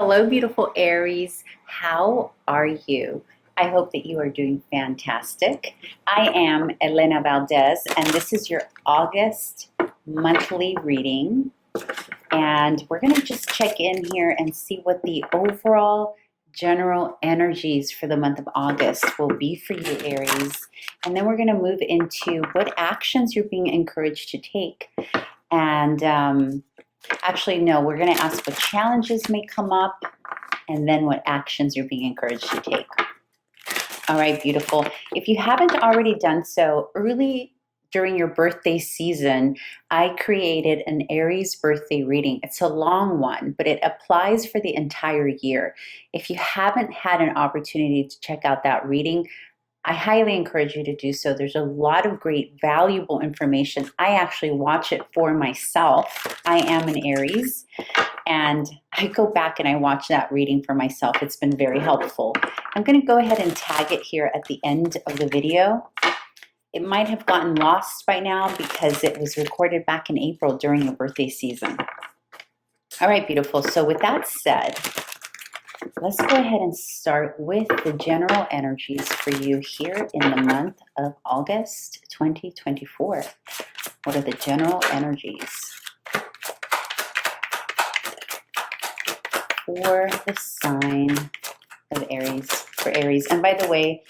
Hello, beautiful Aries. How are you? I hope that you are doing fantastic. I am Elena Valdez, and this is your August monthly reading. And we're going to just check in here and see what the overall general energies for the month of August will be for you, Aries. And then we're going to move into what actions you're being encouraged to take. And actually, no, we're going to ask what challenges may come up and then what actions you're being encouraged to take. All right, beautiful. If you haven't already done so, early during your birthday season, I created an Aries birthday reading. It's a long one, but it applies for the entire year. If you haven't had an opportunity to check out that reading, I highly encourage you to do so. There's a lot of great, valuable information. I actually watch it for myself. I am an Aries, and I go back and I watch that reading for myself. It's been very helpful. I'm going to go ahead and tag it here at the end of the video. It might have gotten lost by now because it was recorded back in April during your birthday season. All right, beautiful. So with that said, let's go ahead and start with the general energies for you here in the month of August 2024. What are the general energies for the sign of Aries, for Aries? And by the way,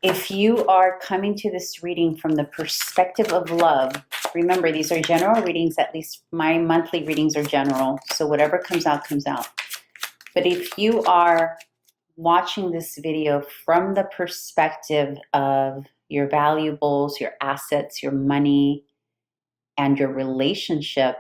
if you are coming to this reading from the perspective of love, remember these are general readings. At least my monthly readings are general, so whatever comes out, comes out. But if you are watching this video from the perspective of your valuables, your assets, your money, and your relationship,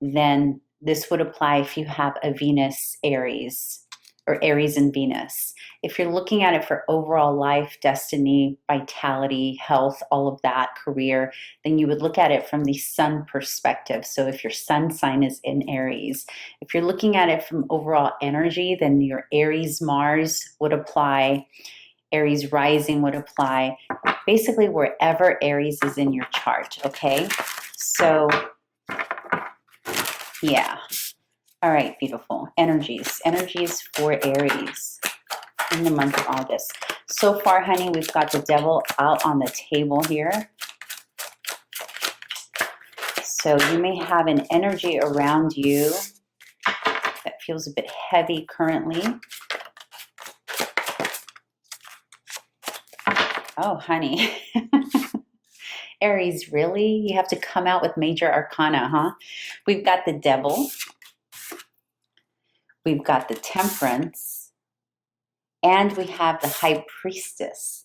then this would apply if you have a Venus Aries or Aries and Venus. If you're looking at it for overall life, destiny, vitality, health, all of that, career, then you would look at it from the sun perspective. So if your sun sign is in Aries, if you're looking at it from overall energy, then your Aries Mars would apply, Aries rising would apply, basically wherever Aries is in your chart, okay? So, yeah. All right, beautiful. Energies for Aries in the month of August. So far, honey, we've got the devil out on the table here. So you may have an energy around you that feels a bit heavy currently. Oh, honey. Aries, really? You have to come out with major arcana, huh? We've got the devil. We've got the Temperance, and we have the High Priestess.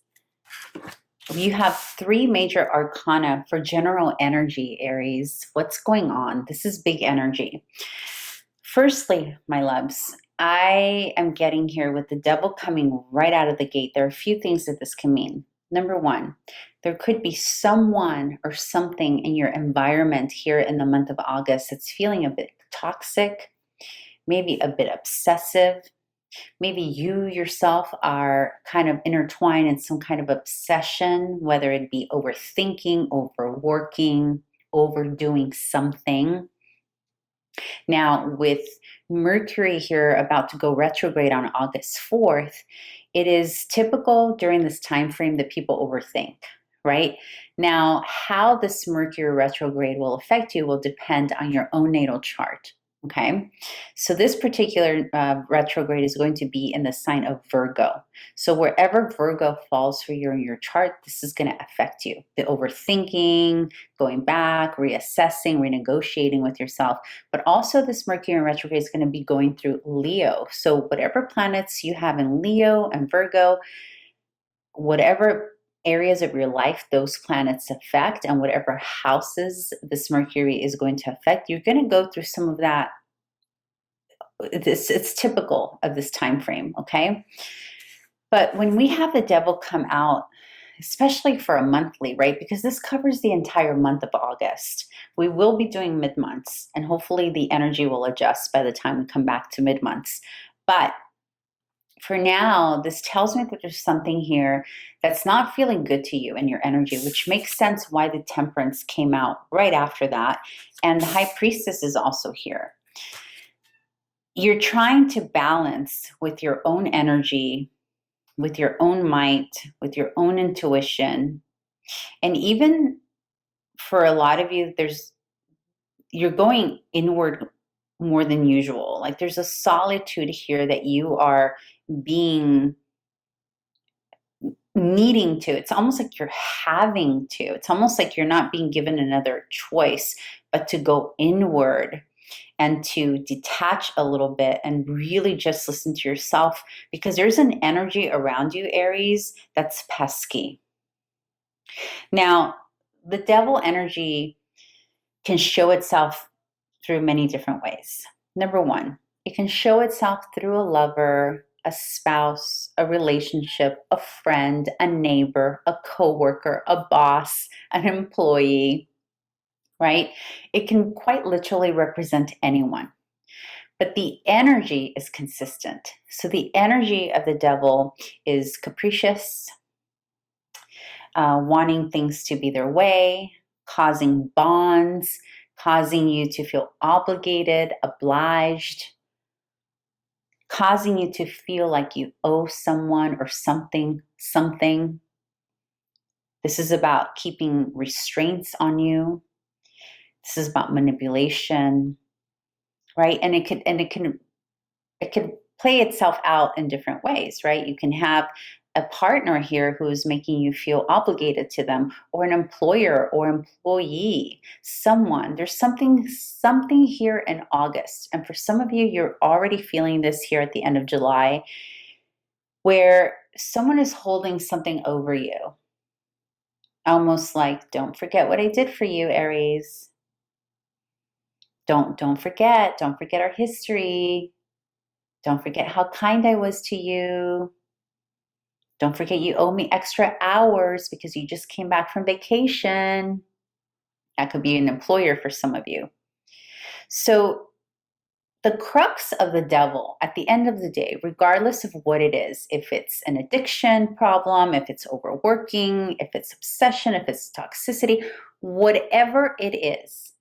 You have three major arcana for general energy, Aries. What's going on? This is big energy. Firstly, my loves, I am getting here with the devil coming right out of the gate. There are a few things that this can mean. Number one, there could be someone or something in your environment here in the month of August that's feeling a bit toxic, maybe a bit obsessive. Maybe you yourself are kind of intertwined in some kind of obsession, whether it be overthinking, overworking, overdoing something. Now, with Mercury here about to go retrograde on August 4th, it is typical during this time frame that people overthink, right? Now, how this Mercury retrograde will affect you will depend on your own natal chart. Okay, so this particular retrograde is going to be in the sign of Virgo. So wherever Virgo falls for you in your chart, this is going to affect you. The overthinking, going back, reassessing, renegotiating with yourself. But also this Mercury retrograde is going to be going through Leo. So whatever planets you have in Leo and Virgo, whatever areas of your life those planets affect and whatever houses this Mercury is going to affect, you're going to go through some of that. It's typical of this time frame, okay? But when we have the devil come out, especially for a monthly, right? Because this covers the entire month of August. We will be doing mid-months, and hopefully the energy will adjust by the time we come back to mid-months. But for now, this tells me that there's something here that's not feeling good to you in your energy, which makes sense why the Temperance came out right after that. And the High Priestess is also here. You're trying to balance with your own energy, with your own might, with your own intuition. And even for a lot of you, you're going inward more than usual. Like there's a solitude here that you are being needing to. It's almost like you're having to. It's almost like you're not being given another choice, but to go inward and to detach a little bit and really just listen to yourself, because there's an energy around you, Aries, that's pesky. Now, the devil energy can show itself through many different ways. Number one, it can show itself through a lover, a spouse, a relationship, a friend, a neighbor, a coworker, a boss, an employee, right? It can quite literally represent anyone. But the energy is consistent. So the energy of the devil is capricious, wanting things to be their way, causing bonds, causing you to feel obligated, obliged, causing you to feel like you owe someone or something. This is about keeping restraints on you. This is about manipulation, right? And it could play itself out in different ways, right? You can have a partner here who's making you feel obligated to them, or an employer or employee, someone. There's something here in August. And for some of you, you're already feeling this here at the end of July, where someone is holding something over you. Almost like, don't forget what I did for you, Aries. Don't forget our history. Don't forget how kind I was to you. Don't forget you owe me extra hours because you just came back from vacation. That could be an employer for some of you. So the crux of the devil at the end of the day, regardless of what it is, if it's an addiction problem, if it's overworking, if it's obsession, if it's toxicity, whatever it is,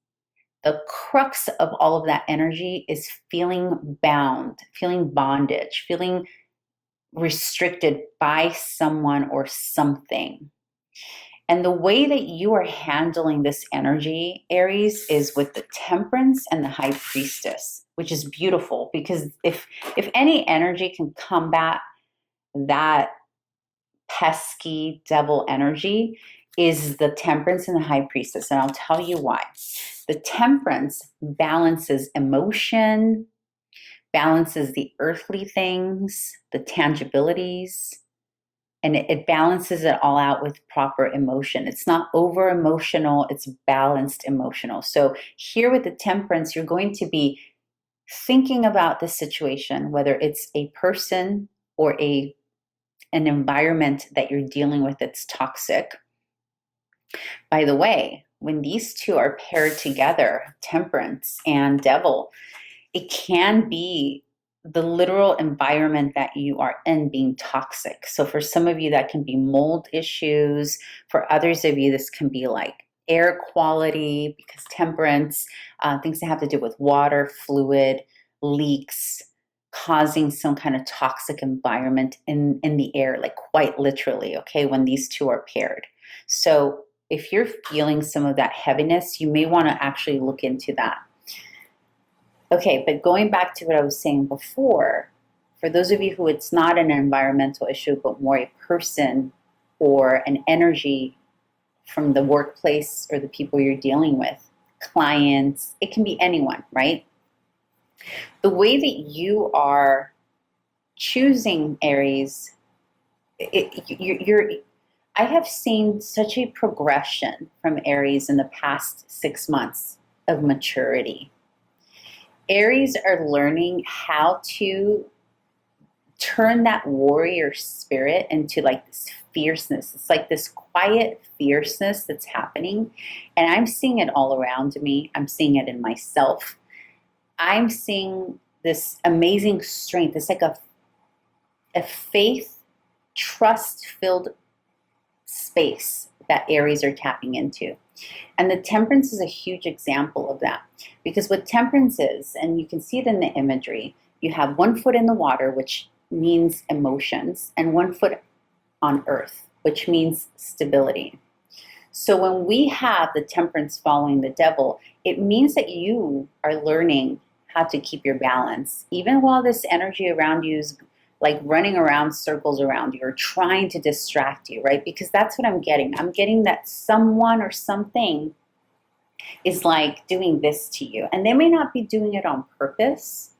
the crux of all of that energy is feeling bound, feeling bondage, feeling restricted by someone or something. And the way that you are handling this energy, Aries, is with the Temperance and the High Priestess, which is beautiful, because if any energy can combat that pesky devil energy, is the Temperance and the High Priestess. And I'll tell you why. The Temperance balances emotion, balances the earthly things, the tangibilities, and it balances it all out with proper emotion. It's not over emotional, it's balanced emotional. So here with the Temperance, you're going to be thinking about the situation, whether it's a person or an environment that you're dealing with that's toxic. By the way, when these two are paired together, Temperance and Devil, it can be the literal environment that you are in being toxic. So for some of you, that can be mold issues. For others of you, this can be like air quality, because Temperance, things that have to do with water, fluid, leaks, causing some kind of toxic environment in the air, like quite literally, okay, when these two are paired. So if you're feeling some of that heaviness, you may want to actually look into that. Okay, but going back to what I was saying before, for those of you who it's not an environmental issue, but more a person or an energy from the workplace or the people you're dealing with, clients, it can be anyone, right? The way that you are choosing Aries, I have seen such a progression from Aries in the past 6 months of maturity. Aries are learning how to turn that warrior spirit into like this fierceness. It's like this quiet fierceness that's happening. And I'm seeing it all around me. I'm seeing it in myself. I'm seeing this amazing strength. It's like a faith, trust-filled space that Aries are tapping into. And the Temperance is a huge example of that. Because what Temperance is, and you can see it in the imagery, You have 1 foot in the water, which means emotions, and 1 foot on earth, which means stability. So when we have the temperance following the devil, it means that you are learning how to keep your balance, even while this energy around you is like running around circles around you or trying to distract you, right? Because that's what I'm getting. I'm getting that someone or something is like doing this to you. And they may not be doing it on purpose,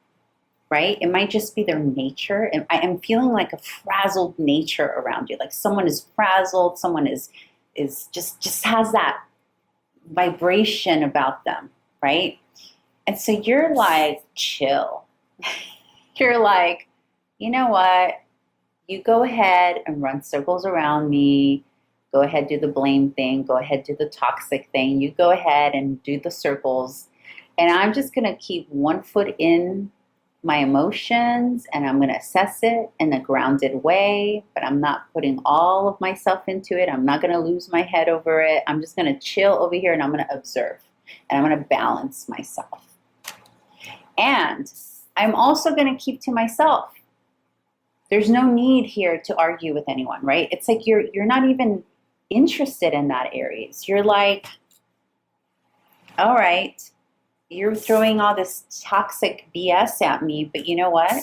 right? It might just be their nature. And I am feeling like a frazzled nature around you. Like someone is frazzled, someone is just has that vibration about them, right? And so you're like, chill. You're like, you know what? You go ahead and run circles around me. Go ahead, do the blame thing. Go ahead, do the toxic thing. You go ahead and do the circles. And I'm just going to keep 1 foot in my emotions, and I'm going to assess it in a grounded way, but I'm not putting all of myself into it. I'm not going to lose my head over it. I'm just going to chill over here, and I'm going to observe, and I'm going to balance myself. And I'm also going to keep to myself. There's no need here to argue with anyone, right? It's like you're not even interested in that, Aries. You're like, all right, you're throwing all this toxic BS at me, but you know what?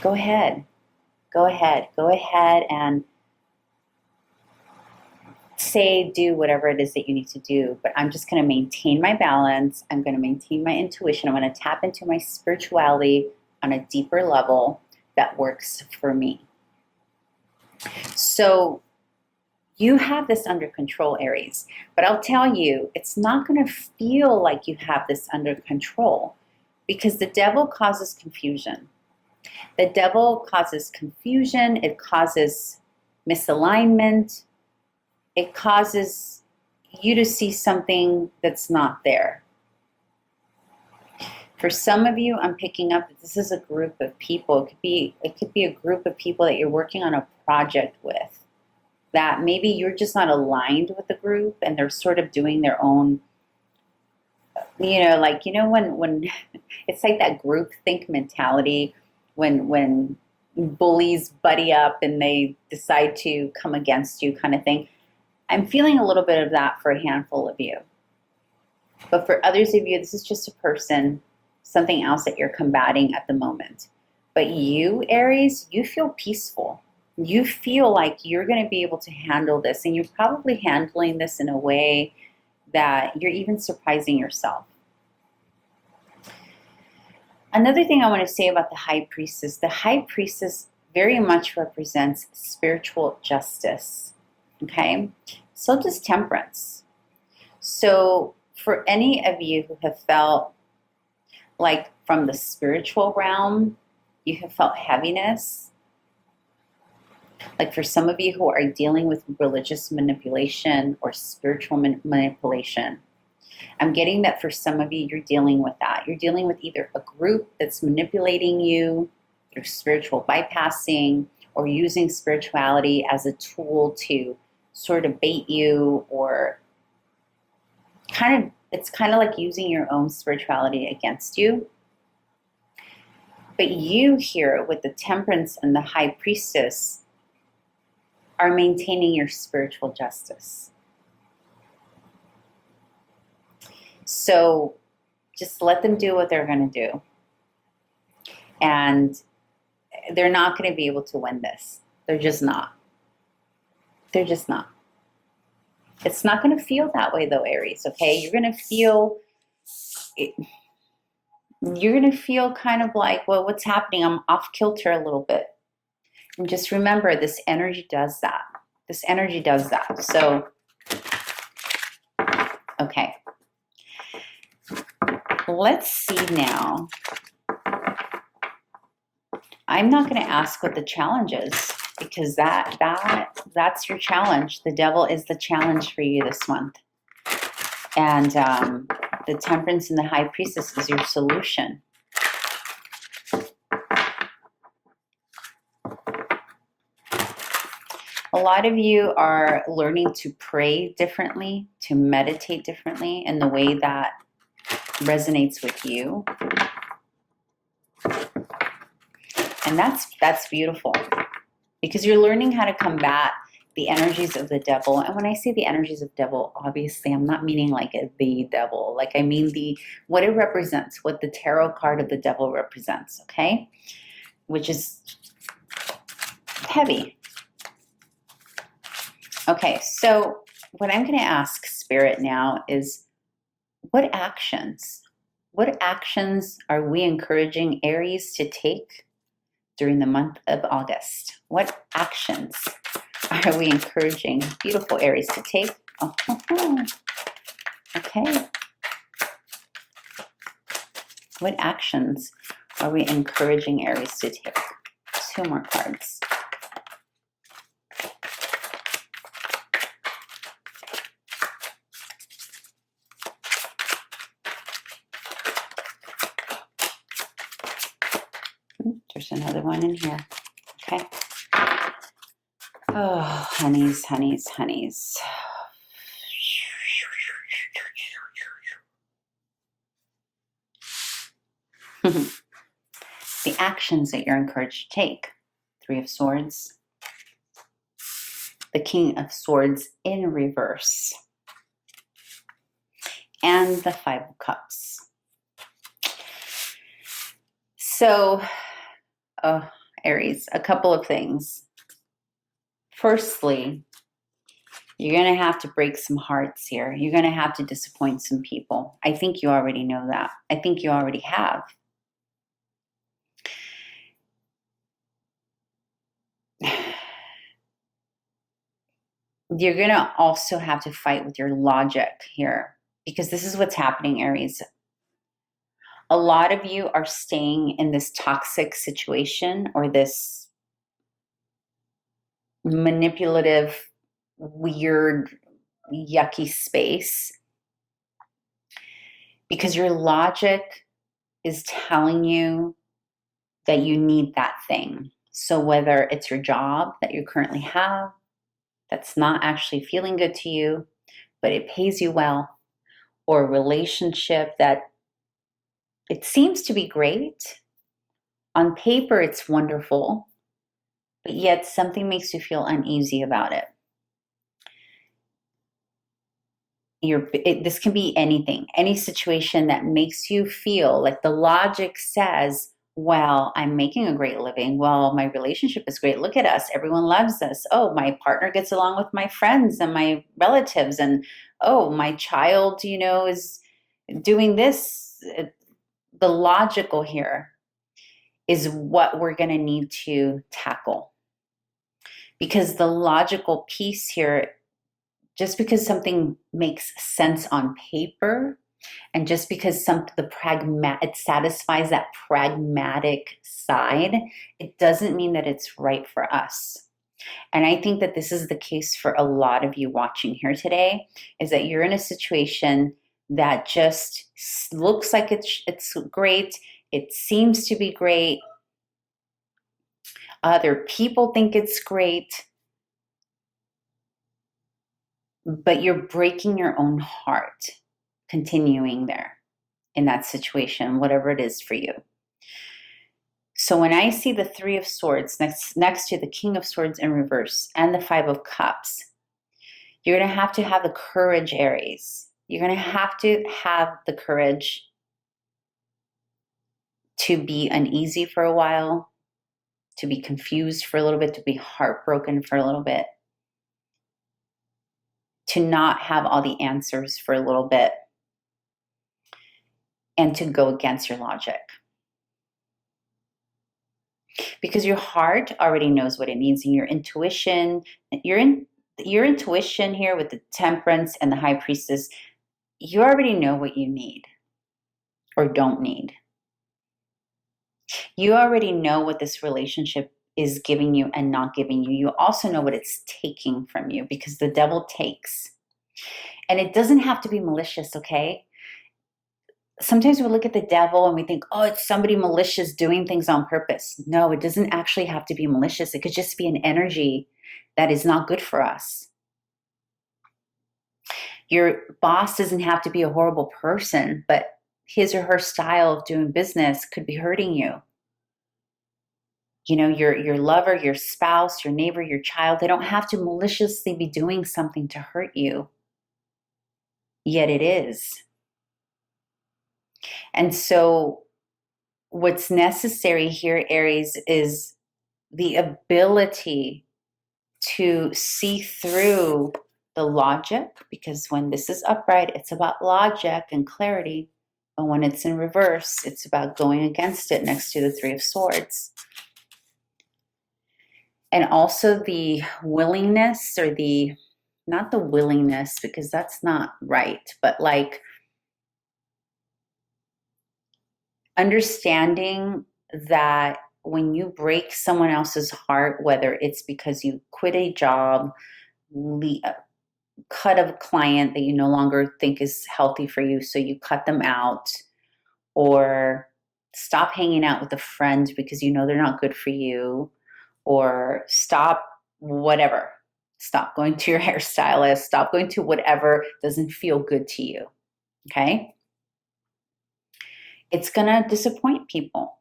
Go ahead. Go ahead. Go ahead and say, do whatever it is that you need to do. But I'm just going to maintain my balance. I'm going to maintain my intuition. I'm going to tap into my spirituality on a deeper level that works for me. So you have this under control, Aries, but I'll tell you, it's not going to feel like you have this under control because the devil causes confusion. The devil causes confusion. It causes misalignment. It causes you to see something that's not there. For some of you, I'm picking up that this is a group of people. It could be a group of people that you're working on a project with, that maybe you're just not aligned with the group and they're sort of doing their own, when it's like that group think mentality when bullies buddy up and they decide to come against you kind of thing. I'm feeling a little bit of that for a handful of you. But for others of you, this is just a person, something else that you're combating at the moment. But you, Aries, you feel peaceful. You feel like you're going to be able to handle this, and you're probably handling this in a way that you're even surprising yourself. Another thing I want to say about the High Priestess, the High Priestess very much represents spiritual justice, okay? So does Temperance. So for any of you who have felt like from the spiritual realm, you have felt heaviness, like for some of you who are dealing with religious manipulation or spiritual manipulation, I'm getting that for some of you, you're dealing with that. You're dealing with either a group that's manipulating you through spiritual bypassing or using spirituality as a tool to sort of bait you, or it's kind of like using your own spirituality against you. But you here with the Temperance and the High Priestess are maintaining your spiritual justice. So just let them do what they're going to do. And they're not going to be able to win this. They're just not. They're just not. It's not going to feel that way though, Aries, okay? You're going to feel it. You're going to feel kind of like, well, what's happening? I'm off kilter a little bit. And just remember, this energy does that. This energy does that. So, okay. Let's see now. I'm not going to ask what the challenge is, because that's your challenge. The devil is the challenge for you this month. And the Temperance and the High Priestess is your solution. A lot of you are learning to pray differently, to meditate differently in the way that resonates with you. And that's beautiful, because you're learning how to combat the energies of the devil. And when I say the energies of devil, obviously I'm not meaning like the devil. Like I mean what it represents, what the tarot card of the devil represents, okay? Which is heavy. Okay, so what I'm going to ask Spirit now is, what actions are we encouraging Aries to take during the month of August? What actions are we encouraging beautiful Aries to take? Oh, okay. What actions are we encouraging Aries to take? 2 more cards. There's another one in here. Okay. Oh, honeys, honeys, honeys. The actions that you're encouraged to take. 3 of Swords. The King of Swords in reverse. And the 5 of Cups. So, Aries, a couple of things. Firstly, you're going to have to break some hearts here. You're going to have to disappoint some people. I think you already know that. I think you already have. You're going to also have to fight with your logic here, because this is what's happening, Aries. A lot of you are staying in this toxic situation or this manipulative, weird, yucky space because your logic is telling you that you need that thing. So whether it's your job that you currently have that's not actually feeling good to you, but it pays you well, or a relationship that it seems to be great. On paper, it's wonderful, but yet something makes you feel uneasy about it. This can be anything, any situation that makes you feel like the logic says, well, I'm making a great living. Well, my relationship is great. Look at us. Everyone loves us. Oh, my partner gets along with my friends and my relatives. And oh, my child, is doing this. The logical here is what we're going to need to tackle. Because the logical piece here, just because something makes sense on paper, and just because it satisfies that pragmatic side, it doesn't mean that it's right for us. And I think that this is the case for a lot of you watching here today, is that you're in a situation that just looks like it's great. It seems to be great. Other people think it's great. But you're breaking your own heart continuing there in that situation, whatever it is for you. So when I see the 3 of Swords next to the King of Swords in reverse and the 5 of Cups, you're going to have the courage, Aries. You're going to have the courage to be uneasy for a while, to be confused for a little bit, to be heartbroken for a little bit, to not have all the answers for a little bit, and to go against your logic. Because your heart already knows what it needs, and your intuition here with the Temperance and the High Priestess, you already know what you need or don't need. You already know what this relationship is giving you and not giving you. You also know what it's taking from you, because the devil takes. And it doesn't have to be malicious, okay? Sometimes we look at the devil and we think, oh, it's somebody malicious doing things on purpose. No, it doesn't actually have to be malicious. It could just be an energy that is not good for us. Your boss doesn't have to be a horrible person, but his or her style of doing business could be hurting you. you know, your lover, your spouse, your neighbor, your child, they don't have to maliciously be doing something to hurt you. Yet it is. And so what's necessary here, Aries, is the ability to see through the logic, because when this is upright, it's about logic and clarity. But when it's in reverse, it's about going against it next to the Three of Swords. And also the willingness, or the, not the willingness, because that's not right, but like understanding that when you break someone else's heart, whether it's because you quit a job, cut a client that you no longer think is healthy for you, so you cut them out, or stop hanging out with a friend because you know they're not good for you, or stop whatever, stop going to your hairstylist, stop going to whatever doesn't feel good to you, okay? It's gonna disappoint people.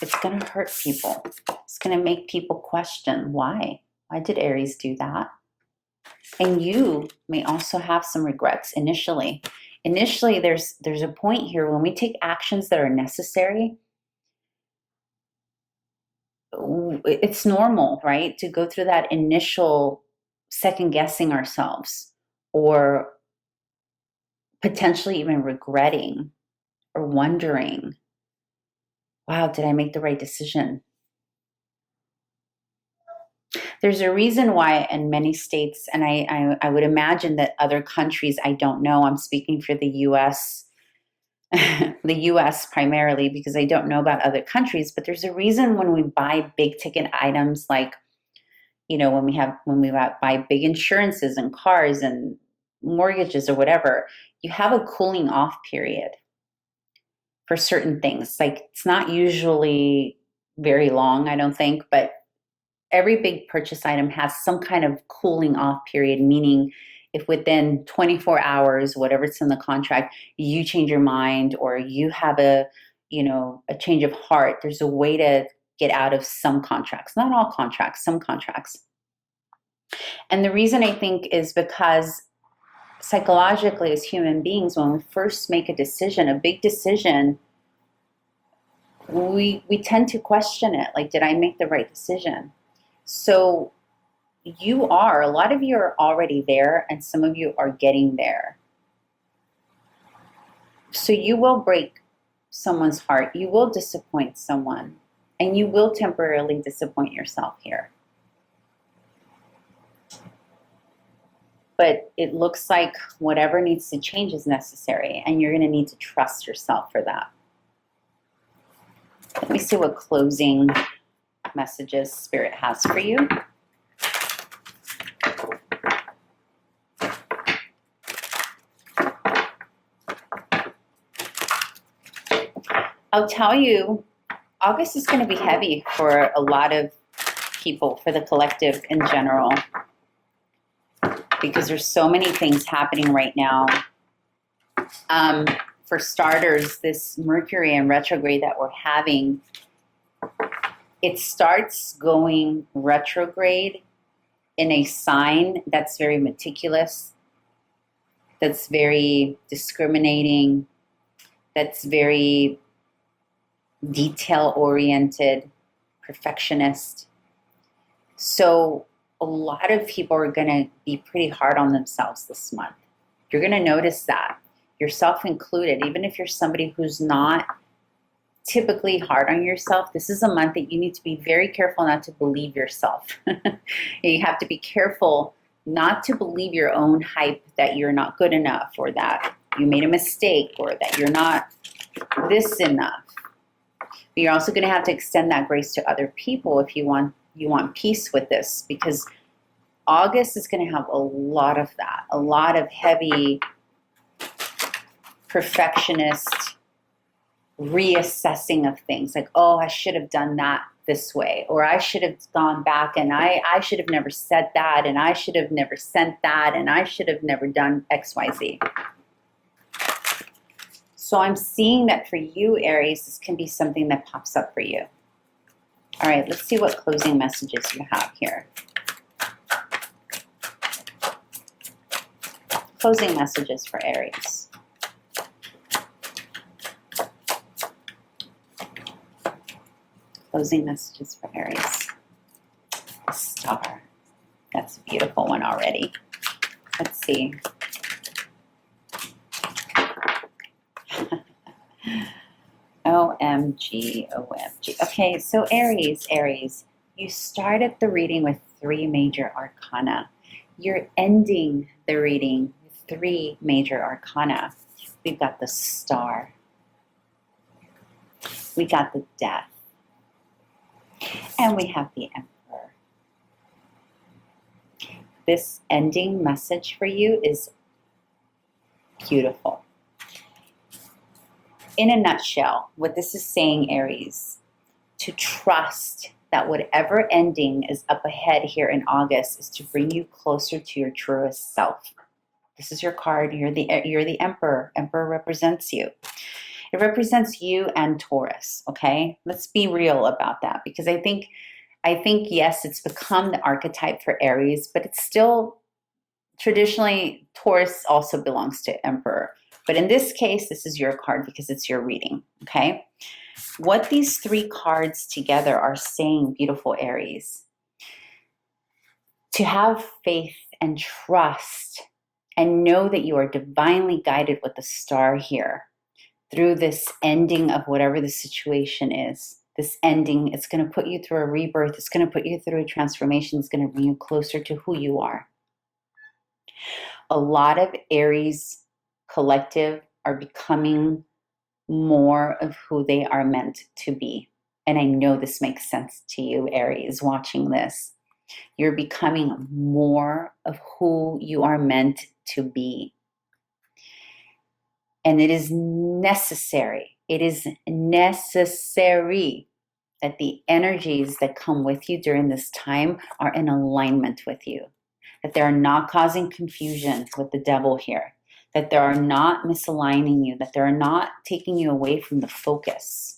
It's gonna hurt people. It's gonna make people question why. Why did Aries do that? And you may also have some regrets initially. Initially, there's a point here when we take actions that are necessary. It's normal, right, to go through that initial second guessing ourselves, or potentially even regretting or wondering, wow, did I make the right decision? There's a reason why in many states, and I would imagine that other countries, I don't know, I'm speaking for the US, the US primarily, because I don't know about other countries, but there's a reason when we buy big ticket items, like, you know, when we buy big insurances and cars and mortgages or whatever, you have a cooling off period for certain things. Like, it's not usually very long, I don't think, but every big purchase item has some kind of cooling off period, meaning if within 24 hours, whatever it's in the contract, you change your mind, or you have a change of heart, there's a way to get out of some contracts. Not all contracts, some contracts. And the reason I think is because psychologically, as human beings, when we first make a decision, a big decision, we tend to question it. Like, did I make the right decision? So a lot of you are already there, and some of you are getting there. So you will break someone's heart. You will disappoint someone, and you will temporarily disappoint yourself here. But it looks like whatever needs to change is necessary, and you're going to need to trust yourself for that. Let me see what closing messages Spirit has for you. I'll tell you, August is going to be heavy for a lot of people, for the collective in general, because there's so many things happening right now. For starters, this Mercury in retrograde that we're having, it starts going retrograde in a sign that's very meticulous, that's very discriminating, that's very detail-oriented, perfectionist. So a lot of people are going to be pretty hard on themselves this month. You're going to notice that, yourself included. Even if you're somebody who's not typically hard on yourself, this is a month that you need to be very careful not to believe yourself. You have to be careful not to believe your own hype that you're not good enough, or that you made a mistake, or that you're not this enough. But you're also going to have to extend that grace to other people if you want peace with this, because August is going to have a lot of that, a lot of heavy perfectionist reassessing of things, like, oh, I should have done that this way, or I should have gone back, and I should have never said that, and I should have never sent that, and I should have never done XYZ. So I'm seeing that for you, Aries, this can be something that pops up for you. All right, let's see what closing messages you have here. Closing messages for Aries. Closing messages for Aries. A star. That's a beautiful one already. Let's see. OMG, OMG. Okay, so Aries, you started the reading with 3 major arcana. You're ending the reading with 3 major arcana. We've got the star. We got the death. And we have the emperor. This ending message for you is beautiful. In a nutshell, what this is saying, Aries, to trust that whatever ending is up ahead here in August is to bring you closer to your truest self. This is your card. You're the emperor. Emperor represents you. It represents you and Taurus, okay? Let's be real about that, because I think yes, it's become the archetype for Aries, but it's still traditionally Taurus also belongs to emperor. But in this case, this is your card because it's your reading, okay? What these 3 cards together are saying, beautiful Aries, to have faith and trust and know that you are divinely guided with the star here through this ending of whatever the situation is. This ending, it's going to put you through a rebirth. It's going to put you through a transformation. It's going to bring you closer to who you are. A lot of Aries collective are becoming more of who they are meant to be. And I know this makes sense to you, Aries, watching this. You're becoming more of who you are meant to be. And it is necessary. It is necessary that the energies that come with you during this time are in alignment with you. That they are not causing confusion with the devil here. That they are not misaligning you. That they are not taking you away from the focus.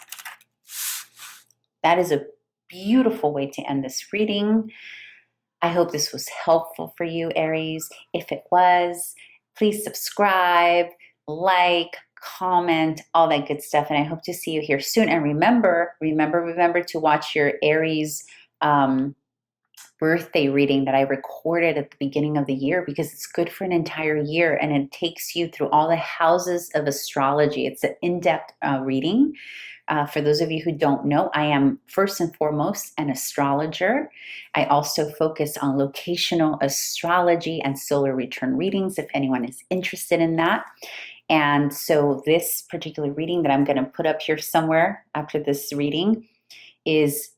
That is a beautiful way to end this reading. I hope this was helpful for you, Aries. If it was, please subscribe, like, comment, all that good stuff. And I hope to see you here soon. And remember to watch your Aries birthday reading that I recorded at the beginning of the year, because it's good for an entire year and it takes you through all the houses of astrology. It's an in-depth reading. For those of you who don't know, I am first and foremost an astrologer. I also focus on locational astrology and solar return readings if anyone is interested in that. And so this particular reading that I'm going to put up here somewhere after this reading is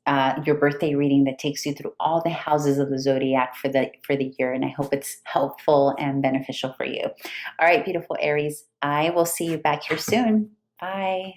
your birthday reading that takes you through all the houses of the zodiac for the year. And I hope it's helpful and beneficial for you. All right, beautiful Aries, I will see you back here soon. Bye.